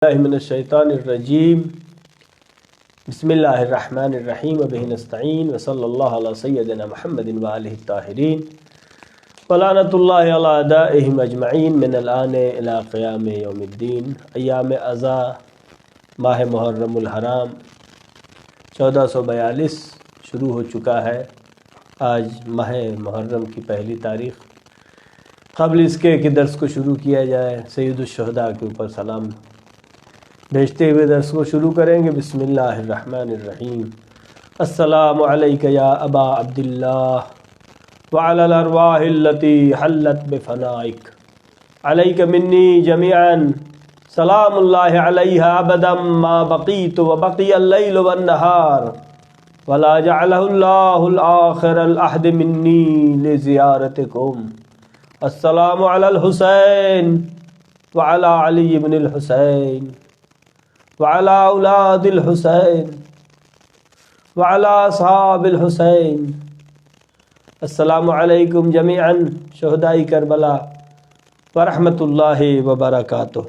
من الشیطان الرجیم بسم اللہ الرحمن الرحیم وبہ نستعین وصلی اللہ علی سیدنا محمد وآلہ الطاہرین ولعنۃ اللہ علی اعدائہم اجمعین من الآن الی قیام یوم الدین۔ ایام اذا ماہ محرم الحرام 1442 شروع ہو چکا ہے۔ آج ماہ محرم کی پہلی تاریخ۔ قبل اس کے کہ درس کو شروع کیا جائے سید الشہداء کے اوپر سلام بھیجتے ہوئے درس کو شروع کریں گے۔ بسم اللہ الرحمن الرحیم۔ السلام علیک یا ابا عبداللہ وعلی الارواح التي حلت بفنائک، علیک منی جمیعا سلام اللہ علیہ ابدا ما بقیت وبقی اللیل والنہار، ولا جعلہ اللہ الآخر العہد منی لزیارتکم۔ السلام علی الحسین وعلی علی بن الحسین وعلی اولاد الحسین وعلی اصحاب الحسین۔ السلام علیکم جمیعا شہداء کربلا ورحمۃ اللہ وبرکاتہ۔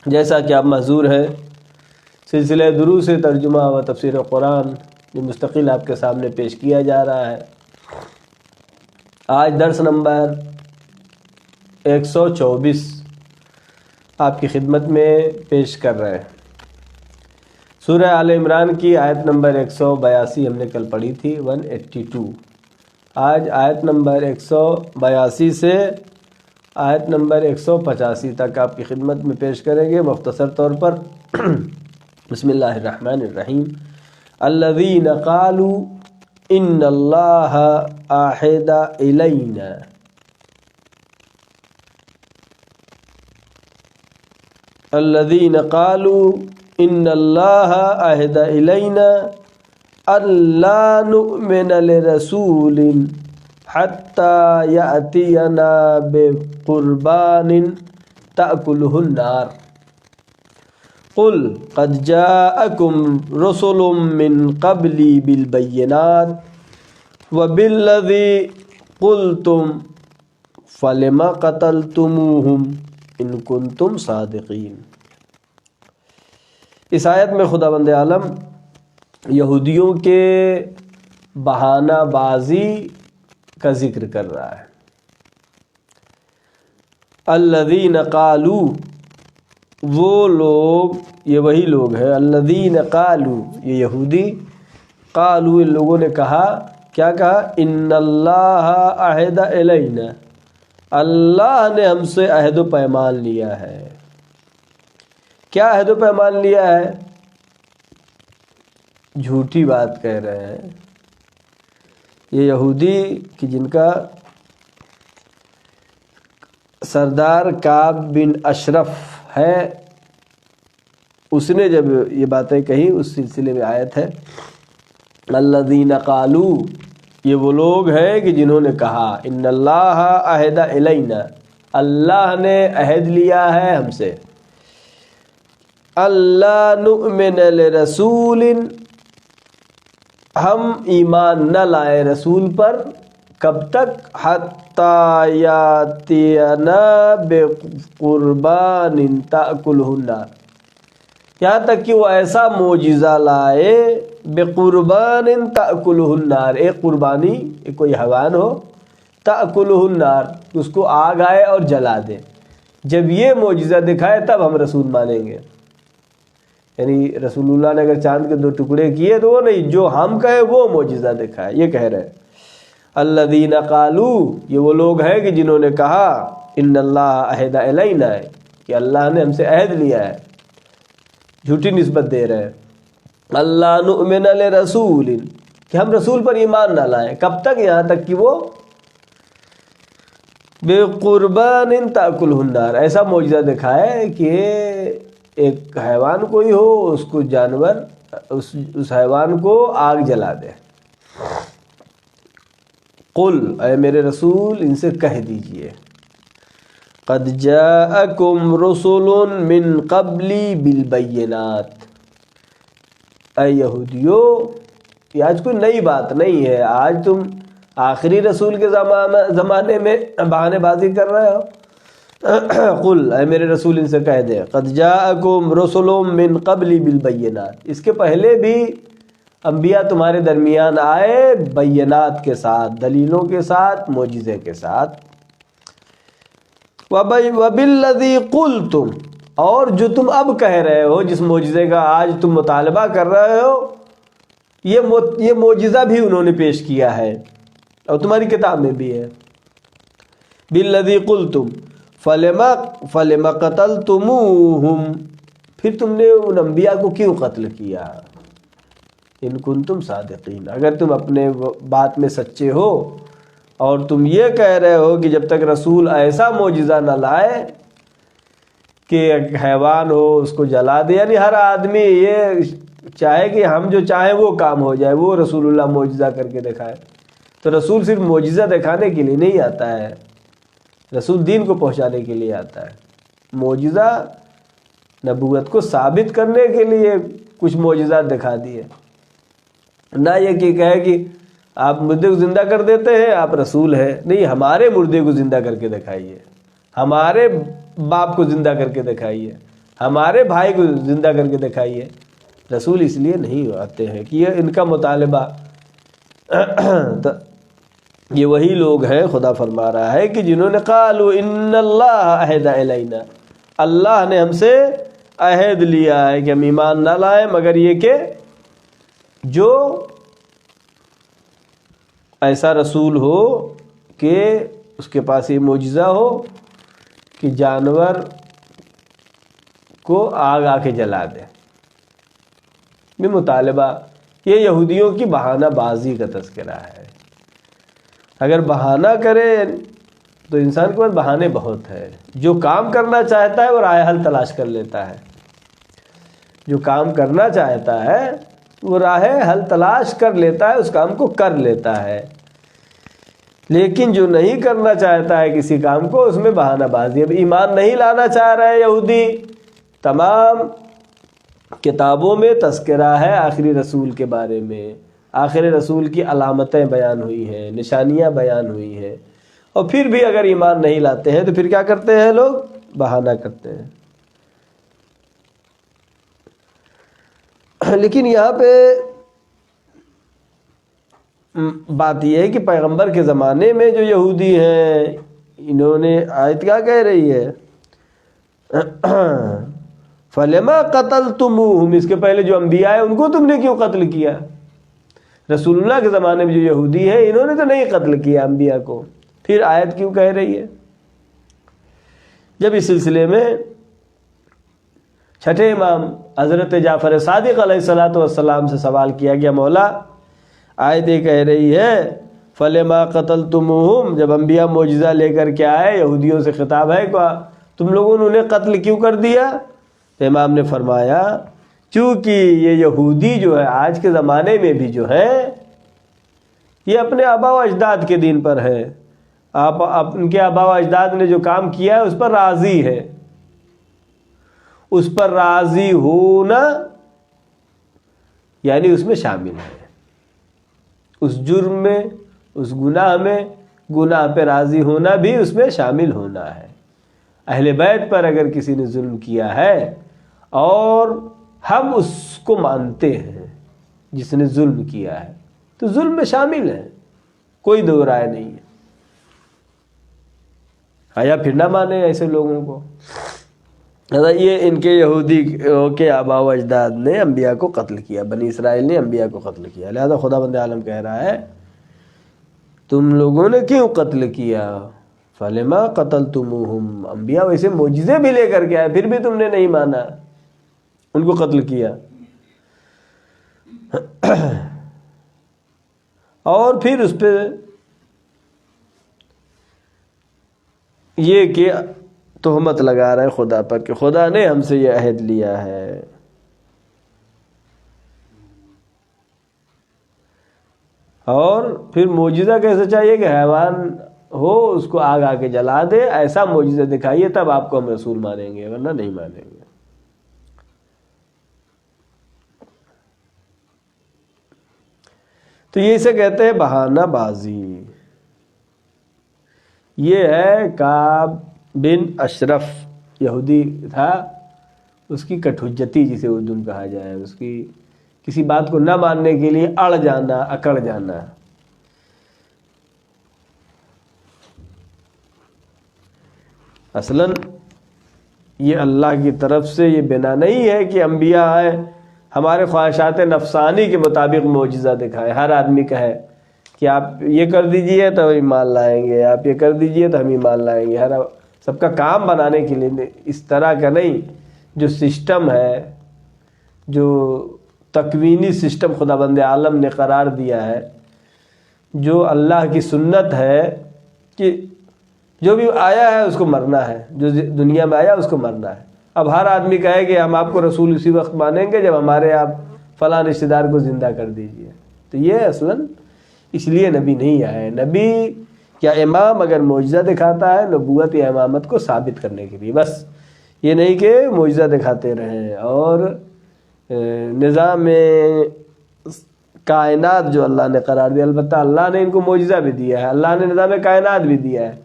جیسا کہ اب معذور ہے، سلسلہ دروس ترجمہ و تفسیر قرآن جو مستقل آپ کے سامنے پیش کیا جا رہا ہے۔ آج درس نمبر 124 آپ کی خدمت میں پیش کر رہے ہیں۔ سورہ آل عمران کی آیت نمبر 182 ہم نے کل پڑھی تھی 182۔ آج آیت نمبر 182 سے آیت نمبر 185 تک آپ کی خدمت میں پیش کریں گے مختصر طور پر۔ بسم اللہ الرحمن الرحیم۔ الذین قالوا ان اللہ عہد الینا، الذین قالوا ان اللہ عہد الینا الا نؤمن لرسول حتی یأتینا بقربان تأکلہ النار، قل قد جاءکم رسل من قبلی بالبینات وبالذی قلتم فلم قتلتموہم ان کنتم صادقین۔ اس آیت میں خداوند عالم یہودیوں کے بہانہ بازی کا ذکر کر رہا ہے۔ الذین قالوا، وہ لوگ، یہ وہی لوگ ہیں۔ الذین قالوا، یہ یہودی، قالوا ان لوگوں نے کہا، کیا کہا؟ ان اللہ عہد الینا، اللہ نے ہم سے عہد و پیمان لیا ہے۔ کیا عہد و پیمان لیا ہے؟ جھوٹی بات کہہ رہے ہیں یہ یہودی کہ جن کا سردار کعب بن اشرف ہے، اس نے جب یہ باتیں کہی اس سلسلے میں آیت ہے الذین قالوا، یہ وہ لوگ ہیں کہ جنہوں نے کہا ان اللہ عہد الینا، اللہ نے عہد لیا ہے ہم سے، اللہ نؤمن لرسول، ہم ایمان نہ لائے رسول پر، کب تک؟ حتی یاتینا بقربان تأکلہ النار، یہاں تک کہ وہ ایسا معجزہ لائے بقربان تأکلہ النار، ایک قربانی، ایک کوئی حیوان ہو، تأکلہ النار، اس کو آگ آئے اور جلا دے۔ جب یہ معجزہ دکھائے تب ہم رسول مانیں گے۔ یعنی رسول اللہ نے اگر چاند کے 2 ٹکڑے کیے تو وہ نہیں، جو ہم کہے وہ معجزہ دکھائے، یہ کہہ رہے ہیں۔ الذین قالوا، یہ وہ لوگ ہیں کہ جنہوں نے کہا ان اللہ عہد الینا، کہ اللہ نے ہم سے عہد لیا ہے، جھوٹی نسبت دے رہے ہیں۔ اللہ نؤمن لرسول، کہ ہم رسول پر ایمان نہ لائیں، کب تک؟ یہاں تک کہ وہ بقربان تأکلہ النار، ایسا معجزہ دکھائے کہ ایک حیوان کوئی ہو، اس کو جانور اس حیوان کو آگ جلا دے۔ قل، اے میرے رسول ان سے کہہ دیجئے، قد جاءکم رسل من قبلی بالبینات، اے یہودیو یہ آج کوئی نئی بات نہیں ہے، آج تم آخری رسول کے زمانے میں بہانے بازی کر رہے ہو، قل اے میرے رسول ان سے کہہ دے قد جاءکم رسل من قبل بالبینات، اس کے پہلے بھی انبیاء تمہارے درمیان آئے بینات کے ساتھ، دلیلوں کے ساتھ، معجزے کے ساتھ. وَبِالَّذِي قُلْتُمْ، اور جو تم اب کہہ رہے ہو، جس معجزے کا آج تم مطالبہ کر رہے ہو، یہ معجزہ بھی انہوں نے پیش کیا ہے اور تمہاری کتاب میں بھی ہے. بِالَّذِي قُلْتُمْ فَلِمَ قَتَلْتُمُوهُمْ، پھر تم نے ان انبیاء کو کیوں قتل کیا؟ ان کنتم صادقین، اگر تم اپنے بات میں سچے ہو اور تم یہ کہہ رہے ہو کہ جب تک رسول ایسا معجزہ نہ لائے کہ ایک حیوان ہو اس کو جلا دے، یعنی ہر آدمی یہ چاہے کہ ہم جو چاہیں وہ کام ہو جائے، وہ رسول اللہ معجزہ کر کے دکھائے. تو رسول صرف معجزہ دکھانے کے لیے نہیں آتا ہے، رسول دین کو پہنچانے کے لیے آتا ہے. معجزہ نبوت کو ثابت کرنے کے لیے کچھ معجزات دکھا دیے، نہ یہ کہ کہے کہ آپ مردے کو زندہ کر دیتے ہیں، آپ رسول ہیں. نہیں، ہمارے مردے کو زندہ کر کے دکھائیے، ہمارے باپ کو زندہ کر کے دکھائیے، ہمارے بھائی کو زندہ کر کے دکھائیے. رسول اس لیے نہیں آتے ہیں کہ یہ ان کا مطالبہ. یہ وہی لوگ ہیں، خدا فرما رہا ہے کہ جنہوں نے قالوا ان اللہ عہد الینا، اللہ نے ہم سے عہد لیا ہے کہ ہم ایمان نہ لائیں مگر یہ کہ جو ایسا رسول ہو کہ اس کے پاس یہ معجزہ ہو کہ جانور کو آگ آ کے جلا دے. یہ مطالبہ، یہ یہودیوں کی بہانہ بازی کا تذکرہ ہے. اگر بہانہ کرے تو انسان کے پاس بہانے بہت ہے. جو کام کرنا چاہتا ہے وہ راہ حل تلاش کر لیتا ہے، جو کام کرنا چاہتا ہے وہ راہ حل تلاش کر لیتا ہے، اس کام کو کر لیتا ہے. لیکن جو نہیں کرنا چاہتا ہے کسی کام کو، اس میں بہانہ بازی. اب ایمان نہیں لانا چاہ رہے یہودی، تمام کتابوں میں تذکرہ ہے آخری رسول کے بارے میں، آخری رسول کی علامتیں بیان ہوئی ہیں، نشانیاں بیان ہوئی ہیں، اور پھر بھی اگر ایمان نہیں لاتے ہیں تو پھر کیا کرتے ہیں لوگ؟ بہانہ کرتے ہیں. لیکن یہاں پہ بات یہ ہے کہ پیغمبر کے زمانے میں جو یہودی ہیں، انہوں نے آیت کیا کہہ رہی ہے؟ فَلِمَا قَتَلْتُمُوهُمْ، اس کے پہلے جو انبیاء ہیں ان کو تم نے کیوں قتل کیا؟ رسول اللہ کے زمانے میں جو یہودی ہیں انہوں نے تو نہیں قتل کیا انبیاء کو، پھر آیت کیوں کہہ رہی ہے؟ جب اس سلسلے میں چھٹے امام حضرت جعفر صادق علیہ السلام سے سوال کیا گیا، مولا آیت یہ کہہ رہی ہے فَلِمَا قَتَلْتُمُوهُمْ، جب انبیاء معجزہ لے کر کے آئے، یہودیوں سے خطاب ہے کہ تم لوگوں نے انہیں قتل کیوں کر دیا؟ تو امام نے فرمایا چونکہ یہ یہودی جو ہے آج کے زمانے میں بھی جو ہے یہ اپنے آبا و اجداد کے دین پر ہے، ان کے آبا و اجداد نے جو کام کیا ہے اس پر راضی ہے. اس پر راضی ہونا یعنی اس میں شامل ہے، اس جرم میں، اس گناہ میں، گناہ پہ راضی ہونا بھی اس میں شامل ہونا ہے. اہل بیت پر اگر کسی نے ظلم کیا ہے اور ہم اس کو مانتے ہیں جس نے ظلم کیا ہے تو ظلم میں شامل ہے، کوئی دو رائے نہیں ہے. یا پھر نہ مانے ایسے لوگوں کو. یہ ان کے یہودی کے آبا و اجداد نے انبیاء کو قتل کیا، بنی اسرائیل نے انبیاء کو قتل کیا. لہذا خدا بند عالم کہہ رہا ہے تم لوگوں نے کیوں قتل کیا؟ فَلِمَا قَتَلْتُمُوهُمْ، انبیاء ویسے معجزے بھی لے کر کے آئے پھر بھی تم نے نہیں مانا، ان کو قتل کیا. اور پھر اس پہ یہ کہ تہمت لگا رہے خدا پر کہ خدا نے ہم سے یہ عہد لیا ہے. اور پھر معجزہ کیسے چاہیے کہ حیوان ہو اس کو آگ آ کے جلا دے، ایسا معجزہ دکھائیے تب آپ کو ہم رسول مانیں گے، ورنہ نہیں مانیں گے. تو یہ اسے کہتے ہیں بہانہ بازی. یہ ہے کعب بن اشرف یہودی تھا، اس کی کٹھجتی جسے اردو میں کہا جائے، اس کی کسی بات کو نہ ماننے کے لیے اڑ جانا، اکڑ جانا۔ اصلاً یہ اللہ کی طرف سے یہ بنا نہیں ہے کہ انبیاء آئے ہمارے خواہشات نفسانی کے مطابق معجزہ دکھائے، ہر آدمی کہے کہ آپ یہ کر دیجئے تو ہم ایمان لائیں گے، آپ یہ کر دیجئے تو ہم ایمان لائیں گے، سب کا کام بنانے کے لیے اس طرح کا نہیں۔ جو سسٹم ہے، جو تکوینی سسٹم خداوند عالم نے قرار دیا ہے، جو اللہ کی سنت ہے کہ جو بھی آیا ہے اس کو مرنا ہے، جو دنیا میں آیا اس کو مرنا ہے۔ اب ہر آدمی کہے کہ ہم آپ کو رسول اسی وقت مانیں گے جب ہمارے آپ فلاں رشتہ دار کو زندہ کر دیجئے، تو یہ اصلاً اس لیے نبی نہیں آئے۔ نبی یا امام اگر معجزہ دکھاتا ہے نبوت یا امامت کو ثابت کرنے کے لیے، بس یہ نہیں کہ معجزہ دکھاتے رہیں۔ اور نظام کائنات جو اللہ نے قرار دیا، البتہ اللہ نے ان کو معجزہ بھی دیا ہے، اللہ نے نظام کائنات بھی دیا ہے،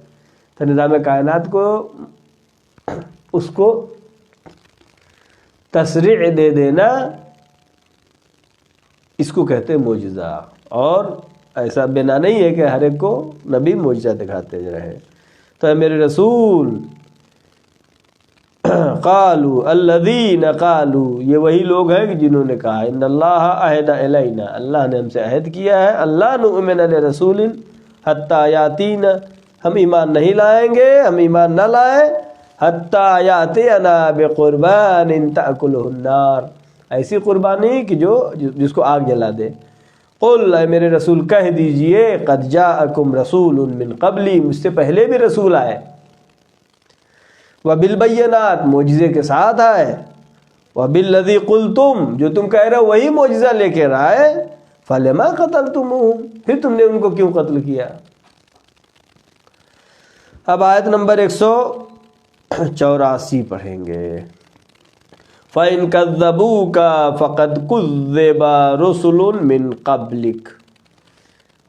تو نظام کائنات کو اس کو تشریع دے دینا، اس کو کہتے ہیں معجزہ۔ اور ایسا بنا نہیں ہے کہ ہر ایک کو نبی معجزہ دکھاتے رہے۔ تو اے میرے رسول، قالوا الذین قالوا، یہ وہی لوگ ہیں کہ جنہوں نے کہا ان اللہ عہد الینا، اللہ نے ہم سے عہد کیا ہے، اللہ نؤمن لرسول حتی یاتینا، ہم ایمان نہیں لائیں گے، ہم ایمان نہ لائیں حتی یاتینا بقربان تأکلہ النار، ایسی قربانی کہ جس کو آگ جلا دے۔ قل، اے میرے رسول کہہ دیجئے، قد جاءکم رسول من قبلی، مجھ سے پہلے بھی رسول آئے، وبالبینات، معجزے کے ساتھ آئے، وبالذی قلتم، جو تم کہہ رہے ہو وہی معجزہ لے کے آئے، فلما قتلتموہم، پھر تم نے ان کو کیوں قتل کیا؟ اب آیت نمبر 184 پڑھیں گے۔ فَإِن كَذَّبُوكَ فَقَدْ كُذِّبَ رُسُلٌ مِّن قَبْلِكَ،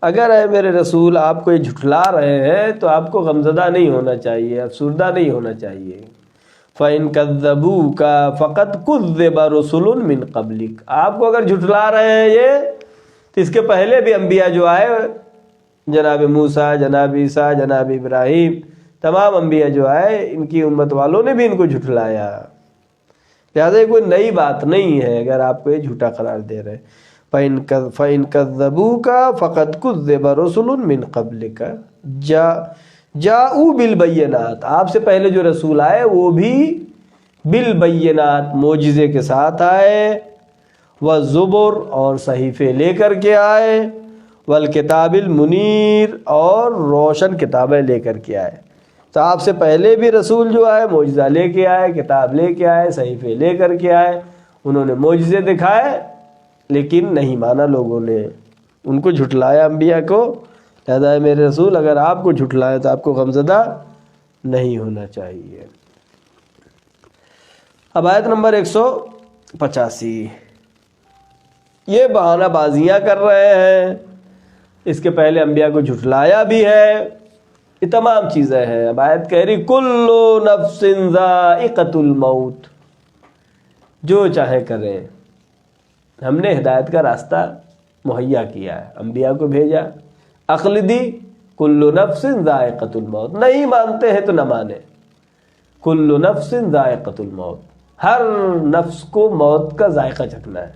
اگر اے میرے رسول آپ کو یہ جھٹلا رہے ہیں تو آپ کو غمزدہ نہیں ہونا چاہیے، افسردہ نہیں ہونا چاہیے۔ فَإِن كَذَّبُوكَ فَقَدْ كُذِّبَ رُسُلٌ مِّن قَبْلِكَ، آپ کو اگر جھٹلا رہے ہیں یہ، تو اس کے پہلے بھی انبیاء جو آئے، جناب موسیٰ، جناب عیسیٰ، جناب ابراہیم، تمام انبیاء جو آئے ان کی امت والوں نے بھی ان کو جھٹلایا، لہٰذا یہ کوئی نئی بات نہیں ہے اگر آپ کو یہ جھوٹا قرار دے رہے۔ فَإِن كَذَّبُوكَ فَقَدْ كُذِّبَ رُسُلٌ مِّن قَبْلِكَ جَاءُوا بِالْبَيِّنَاتِ، آپ سے پہلے جو رسول آئے وہ بھی بالبینات، معجزے کے ساتھ آئے، والزبر، اور صحیفے لے کر کے آئے، والکتاب المنیر، اور روشن کتابیں لے کر کے آئے۔ تو آپ سے پہلے بھی رسول جو آئے معجزہ لے کے آئے، کتاب لے کے آئے، صحیفے لے کر کے آئے، انہوں نے معجزے دکھائے لیکن نہیں مانا لوگوں نے، ان کو جھٹلایا انبیاء کو، لہذا میرے رسول اگر آپ کو جھٹلائے تو آپ کو غمزدہ نہیں ہونا چاہیے۔ اب آیت نمبر 185، یہ بہانہ بازیاں کر رہے ہیں، اس کے پہلے انبیاء کو جھٹلایا بھی ہے، یہ تمام چیزیں ہیں۔ اب آیت کہہ رہی کل نفس ذائقۃ الموت، جو چاہے کریں، ہم نے ہدایت کا راستہ مہیا کیا ہے، انبیاء کو بھیجا، عقل دی، کل نفس ذائقۃ الموت، نہیں مانتے ہیں تو نہ مانے، کل نفس ذائقۃ الموت، ہر نفس کو موت کا ذائقہ چکھنا ہے،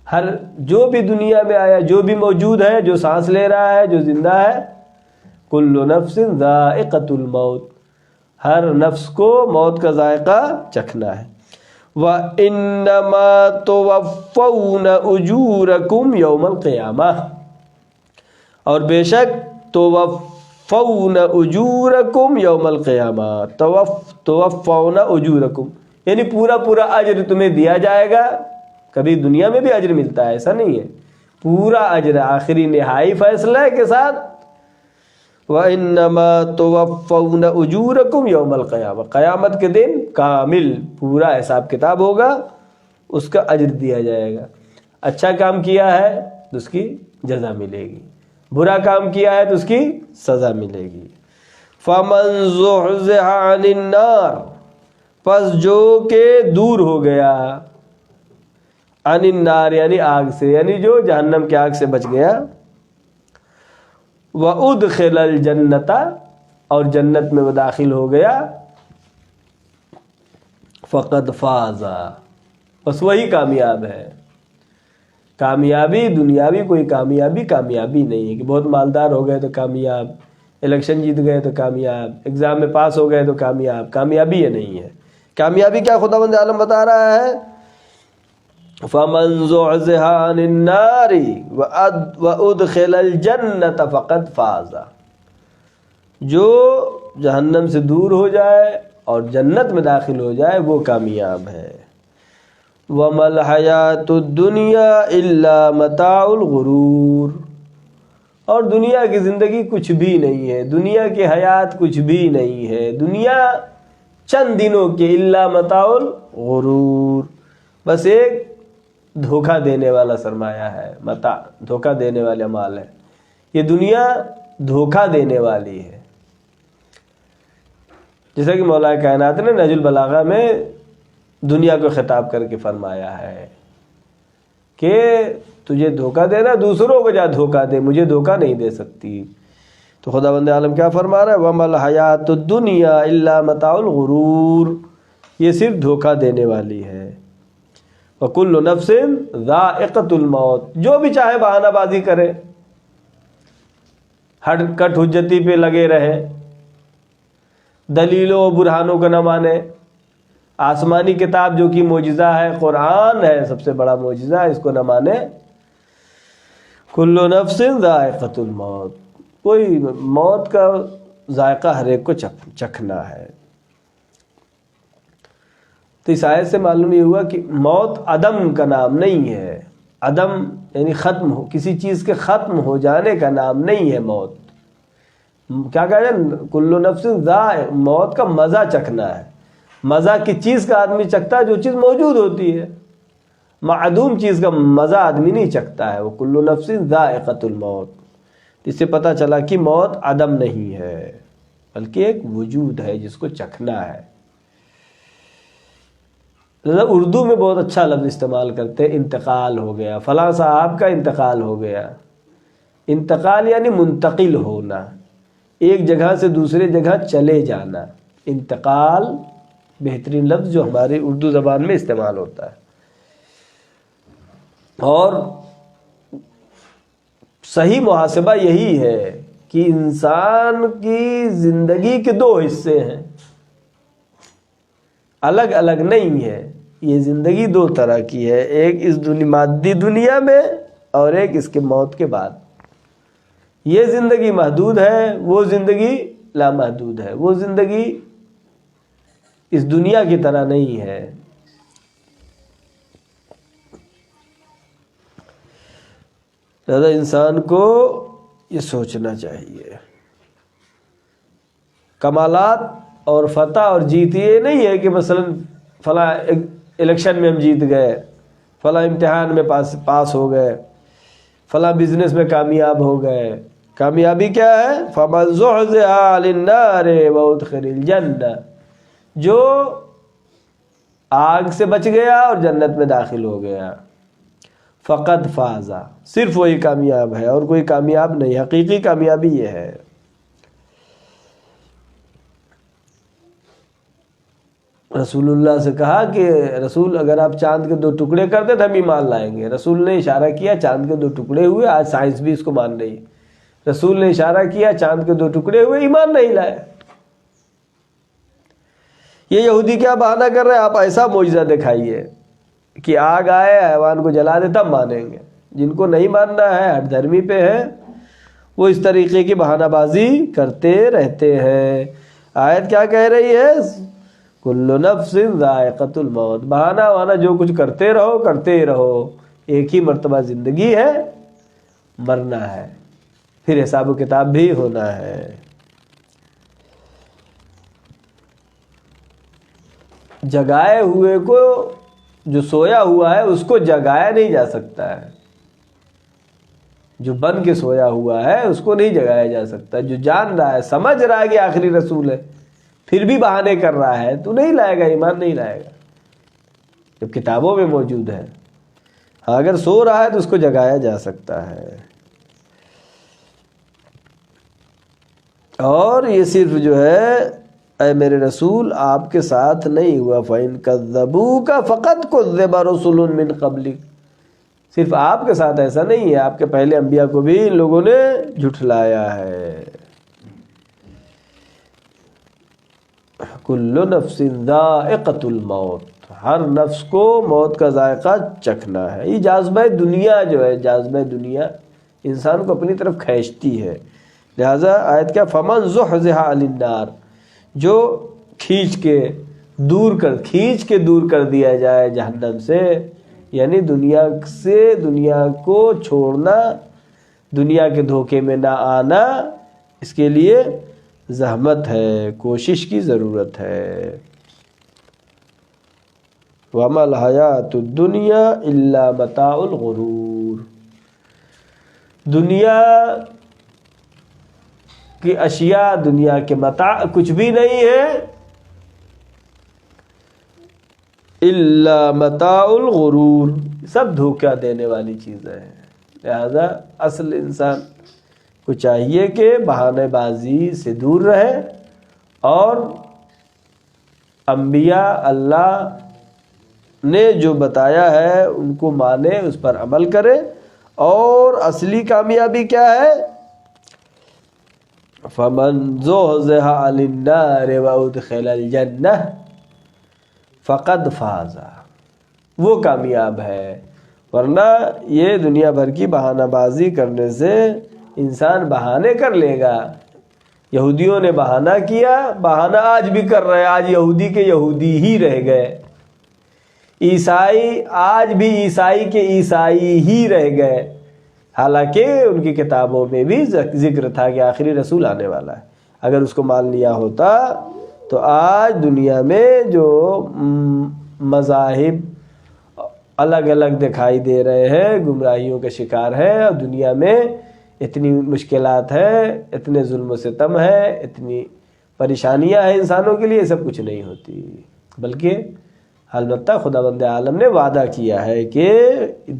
ہر جو بھی دنیا میں آیا، جو بھی موجود ہے، جو سانس لے رہا ہے، جو زندہ ہے، کل نفس ذائقۃ الموت، ہر نفس کو موت کا ذائقہ چکھنا ہے۔ وَإِنَّمَا تُوَفَّوْنَ أُجُورَكُمْ يَوْمَ الْقِيَامَةِ، اور بے شک تُوَفَّوْنَ أُجُورَكُمْ يَوْمَ الْقِيَامَةِ، تُوَفَّوْنَ أُجُورَكُمْ یعنی پورا اجر تمہیں دیا جائے گا، کبھی دنیا میں بھی اجر ملتا ہے ایسا نہیں ہے، پورا اجر آخری نہائی فیصلے کے ساتھ۔ وَإِنَّمَا تُوَفَّوْنَ أُجُورَكُمْ يَوْمَ الْقِيَامَةِ، قیامت کے دن کامل پورا حساب کتاب ہوگا، اس کا اجر دیا جائے گا۔ اچھا کام کیا ہے تو اس کی جزا ملے گی، برا کام کیا ہے تو اس کی سزا ملے گی۔ فمن زحزح عن النار، پس جو کہ دور ہو گیا، عن النار یعنی آگ سے، یعنی جو جہنم کی آگ سے بچ گیا، وادخل الجنت، اور جنت میں وہ داخل ہو گیا، فقد فاز، بس وہی کامیاب ہے۔ کامیابی دنیاوی کوئی کامیابی نہیں ہے کہ بہت مالدار ہو گئے تو کامیاب، الیکشن جیت گئے تو کامیاب، ایگزام میں پاس ہو گئے تو کامیابی یہ نہیں ہے۔ کامیابی کیا خداوند عالم بتا رہا ہے؟ فَمَنْ زُحْزِحَ عَنِ النَّارِ وَأُدْخِلَ الْجَنَّةَ فَقَدْ فَازَ، جو جہنم سے دور ہو جائے اور جنت میں داخل ہو جائے وہ کامیاب ہے۔ وَمَا الْحَيَاةُ الدُّنْيَا إِلَّا مَتَاعُ الْغُرُورِ، اور دنیا کی زندگی کچھ بھی نہیں ہے، دنیا کی حیات کچھ بھی نہیں ہے، دنیا چند دنوں کے، الا متاع الغرور، بس ایک دھوکہ دینے والا سرمایہ ہے، متاع دھوکہ دینے والا مال ہے، یہ دنیا دھوکہ دینے والی ہے۔ جیسا کہ مولا کائنات نے نہج البلاغہ میں دنیا کو خطاب کر کے فرمایا ہے کہ تجھے دھوکہ دینا، دوسروں کو جا دھوکہ دے، مجھے دھوکہ نہیں دے سکتی۔ تو خداوند عالم کیا فرما رہا ہے؟ وَمَا الْحَيَاةُ الدُّنْيَا إِلَّا مَتَاعُ الْغُرُورِ، یہ صرف دھوکہ دینے والی ہے۔ وَكُلُّ نَفْسٍ ذَائِقَةُ الْمَوْتِ، جو بھی چاہے بہانہ بازی کرے، ہٹ کٹ حجتی پہ لگے رہے، دلیلوں و برہانوں کو نہ مانے، آسمانی کتاب جو کہ معجزہ ہے، قرآن ہے سب سے بڑا معجزہ، اس کو نہ مانے۔ کل نفس ذائقۃ الموت، کوئی موت کا ذائقہ ہر ایک کو چکھنا ہے۔ تو اس آیت سے معلوم یہ ہوا کہ موت عدم کا نام نہیں ہے، عدم یعنی ختم ہو، کسی چیز کے ختم ہو جانے کا نام نہیں ہے موت۔ کیا کہا جائے؟ کل نفس ذائق، موت کا مزہ چکھنا ہے۔ مزہ کی چیز کا آدمی چکھتا ہے جو چیز موجود ہوتی ہے، معدوم چیز کا مزہ آدمی نہیں چکھتا ہے۔ وہ کل نفس ذائقۃ الموت، اس سے پتہ چلا کہ موت عدم نہیں ہے بلکہ ایک وجود ہے جس کو چکھنا ہے۔ اردو میں بہت اچھا لفظ استعمال کرتے ہیں، انتقال ہو گیا، فلاں صاحب کا انتقال ہو گیا۔ انتقال یعنی منتقل ہونا، ایک جگہ سے دوسرے جگہ چلے جانا۔ انتقال بہترین لفظ جو ہماری اردو زبان میں استعمال ہوتا ہے، اور صحیح محاسبہ یہی ہے کہ انسان کی زندگی کے دو حصے ہیں، الگ الگ نہیں ہے۔ یہ زندگی دو طرح کی ہے، ایک اس مادی دنیا میں اور ایک اس کے موت کے بعد۔ یہ زندگی محدود ہے، وہ زندگی لامحدود ہے، وہ زندگی اس دنیا کی طرح نہیں ہے۔ لہذا انسان کو یہ سوچنا چاہیے۔ کمالات اور فتح اور جیت یہ نہیں ہے کہ مثلا فلاں الیکشن میں ہم جیت گئے، فلاں امتحان میں پاس ہو گئے، فلاں بزنس میں کامیاب ہو گئے۔ کامیابی کیا ہے؟ فَمَنْ زُحْزِحَ عَنِ النَّارِ وَأُدْخِلَ الْجَنَّةَ، جو آگ سے بچ گیا اور جنت میں داخل ہو گیا، فقد فاز، صرف وہی کامیاب ہے اور کوئی کامیاب نہیں۔ حقیقی کامیابی یہ ہے۔ رسول اللہ سے کہا کہ رسول اگر آپ چاند کے 2 ٹکڑے کرتے تو ہم ایمان لائیں گے۔ رسول نے اشارہ کیا، چاند کے 2 ٹکڑے ہوئے، آج سائنس بھی اس کو مان رہی ہے۔ رسول نے اشارہ کیا، چاند کے 2 ٹکڑے ہوئے، ایمان نہیں لائے۔ یہ یہودی کیا بہانہ کر رہے ہیں؟ آپ ایسا معجزہ دکھائیے کہ آگ آئے، حیوان کو جلا دے، تب مانیں گے۔ جن کو نہیں ماننا ہے، ہر دھرمی پہ ہے، وہ اس طریقے کی بہانہ بازی کرتے رہتے ہیں۔ آیت کیا کہہ رہی ہے؟ کل نفس ذائقۃ الموت، بہانہ وانا جو کچھ کرتے رہو، ایک ہی مرتبہ زندگی ہے، مرنا ہے، پھر حساب و کتاب بھی ہونا ہے۔ جگائے ہوئے کو، جو سویا ہوا ہے اس کو جگایا نہیں جا سکتا ہے۔ جو بن کے سویا ہوا ہے اس کو نہیں جگایا جا سکتا. جو جان رہا ہے، سمجھ رہا ہے کہ آخری رسول ہے، پھر بھی بہانے کر رہا ہے تو نہیں لائے گا، ایمان نہیں لائے گا جب کتابوں میں موجود ہے. ہاں اگر سو رہا ہے تو اس کو جگایا جا سکتا ہے. اور یہ صرف جو ہے اے میرے رسول آپ کے ساتھ نہیں ہوا، فَإِن كَذَّبُوكَ فَقَدْ كُذِّبَ رُسُلٌ مِّن قَبْلِكَ، صرف آپ کے ساتھ ایسا نہیں ہے، آپ کے پہلے انبیاء کو بھی ان لوگوں نے جھٹلایا ہے. کل نفس ذائقۃ الموت، ہر نفس کو موت کا ذائقہ چکھنا ہے. یہ جاذبہ دنیا جو ہے، جاذبہ دنیا انسان کو اپنی طرف کھینچتی ہے. لہذا آیت کیا، فمن زحزح عن النار، جو کھینچ کے دور کر دیا جائے جہنم سے، یعنی دنیا سے، دنیا کو چھوڑنا، دنیا کے دھوکے میں نہ آنا، اس کے لیے زحمت ہے، کوشش کی ضرورت ہے. وَمَا الْحَيَاةُ الدُّنْيَا إِلَّا مَتَاعُ الْغُرُورِ، دنیا کی اشیاء، دنیا کے متاع کچھ بھی نہیں ہے الا متاع الغرور، سب دھوکہ دینے والی چیزیں ہیں. لہذا اصل انسان کو چاہیے کہ بہانے بازی سے دور رہے اور انبیاء اللہ نے جو بتایا ہے ان کو مانے، اس پر عمل کرے. اور اصلی کامیابی کیا ہے، فَمَنْ زُحْزِحَ عَنِ النَّارِ وَأُدْخِلَ الْجَنَّةَ فَقَدْ فَازَ، وہ کامیاب ہے. ورنہ یہ دنیا بھر کی بہانہ بازی کرنے سے انسان بہانے کر لے گا. یہودیوں نے بہانہ کیا، بہانہ آج بھی کر رہے، آج یہودی کے یہودی ہی رہ گئے. عیسائی آج بھی عیسائی کے عیسائی ہی رہ گئے، حالانکہ ان کی کتابوں میں بھی ذکر تھا کہ آخری رسول آنے والا ہے. اگر اس کو مان لیا ہوتا تو آج دنیا میں جو مذاہب الگ الگ دکھائی دے رہے ہیں، گمراہیوں کے شکار ہیں، اور دنیا میں اتنی مشکلات ہیں، اتنے ظلم و ستم ہے، اتنی پریشانیاں ہیں انسانوں کے لیے، یہ سب کچھ نہیں ہوتی. بلکہ البتہ خداوند عالم نے وعدہ کیا ہے کہ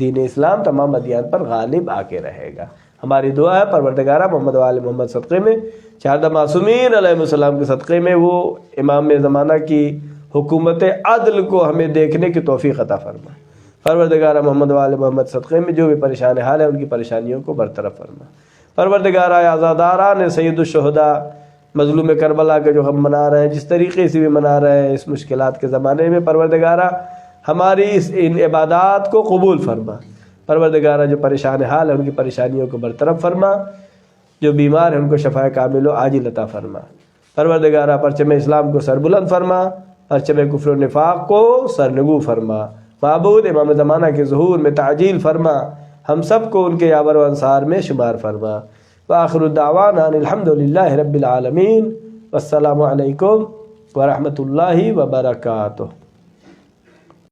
دین اسلام تمام ادیان پر غالب آ کے رہے گا. ہماری دعا ہے پروردگارہ محمد و آل محمد صدقے میں، چاردہ معصومین علیہ السلام کے صدقے میں، وہ امام زمانہ کی حکومت عدل کو ہمیں دیکھنے کی توفیق عطا فرما. پروردگارہ محمد و آل محمد صدقے میں جو بھی پریشان حال ہے ان کی پریشانیوں کو برطرف فرما. پروردگارہ آزاداران سید الشہداء مظلوم کربلا کے جو ہم منا رہے ہیں، جس طریقے سے بھی منا رہے ہیں اس مشکلات کے زمانے میں، پروردگارہ ہماری ان عبادات کو قبول فرما. پروردگارہ جو پریشان حال ہے ان کی پریشانیوں کو برطرف فرما، جو بیمار ہیں ان کو شفا کامل و عاجل عطا فرما. پروردگارہ پرچم اسلام کو سربلند فرما، پرچم کفر و نفاق کو سرنگو فرما. معبود امام زمانہ کے ظہور میں تعجیل فرما، ہم سب کو ان کے یاور و انصار میں شمار فرما. وآخر الدعوانا الحمد للہ رب العالمین، والسلام علیکم ورحمۃ اللہ وبرکاتہ.